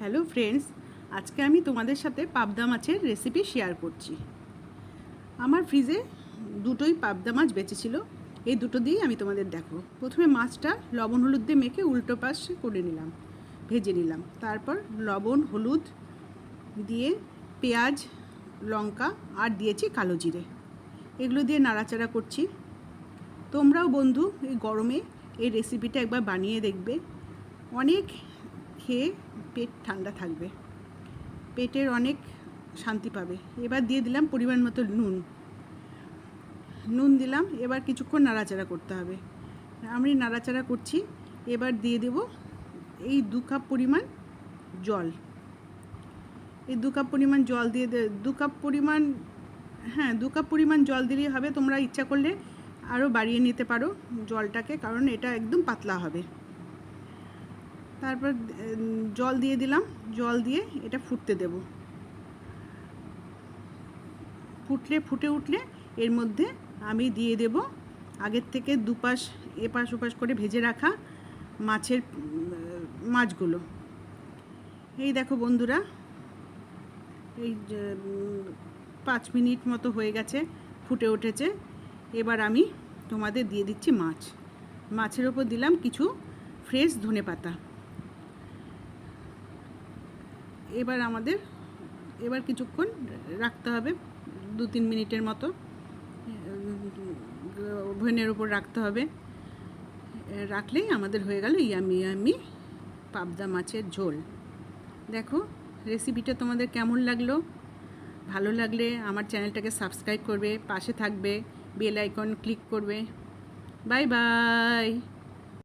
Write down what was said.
Hello friends, আজকে আমি তোমাদের সাথে পাবদা মাছের রেসিপি শেয়ার করছি। আমার ফ্রিজে দুটোই পাবদা মাছ বেঁচেছিল, এই দুটো দিয়েই আমি তোমাদের দেখাবো। প্রথমে মাছটা লবণ হলুদ দিয়ে মেখে উল্টো পাশে করে নিলাম, ভেজে নিলাম। তারপর লবণ হলুদ দিয়ে পেঁয়াজ লঙ্কা আর দিয়েছি কালো জিরে, এগুলো দিয়ে নাড়াচাড়া করছি। তোমরাও বন্ধু এই গরমে এই রেসিপিটা একবার বানিয়ে দেখবে, অনেক খেয়ে পেট ঠান্ডা থাকবে, পেটের অনেক শান্তি পাবে। এবার দিয়ে দিলাম পরিমাণ মতো নুন দিলাম। এবার কিছুক্ষণ নাড়াচাড়া করতে হবে, আমি নাড়াচাড়া করছি। এবার দিয়ে দেব এই 2 কাপ পরিমাণ জল। এই 2 কাপ পরিমাণ জল দিয়ে 2 কাপ পরিমাণ 2 কাপ পরিমাণ জল দিলেই হবে। তোমরা ইচ্ছা করলে আরও বাড়িয়ে নিতে পারো জলটাকে, কারণ এটা একদম পাতলা হবে। তারপর জল দিয়ে দিলাম, জল দিয়ে এটা ফুটতে দেব। ফুটে উঠলে এর মধ্যে আমি দিয়ে দেব আগের থেকে দুপাশ এপাশ ওপাশ করে ভেজে রাখা মাছগুলো। এই দেখো বন্ধুরা, এই 5 মিনিট মতো হয়ে গেছে, ফুটে উঠেছে। এবার আমি তোমাদের দিয়ে দিচ্ছি মাছের ওপর দিলাম কিছু ফ্রেশ ধনেপাতা। এবার কিছুক্ষণ রাখতে হবে, 2-3 মিনিটের মতো ওভেনের উপর রাখতে হবে। রাখলেই আমাদের হয়ে গেল ইয়ামি পাবদা মাছের ঝোল। দেখো রেসিপিটা তোমাদের কেমন লাগলো? ভালো লাগলে আমার চ্যানেলটাকে সাবস্ক্রাইব করবে, পাশে থাকবে, বেল আইকন ক্লিক করবে। Bye bye.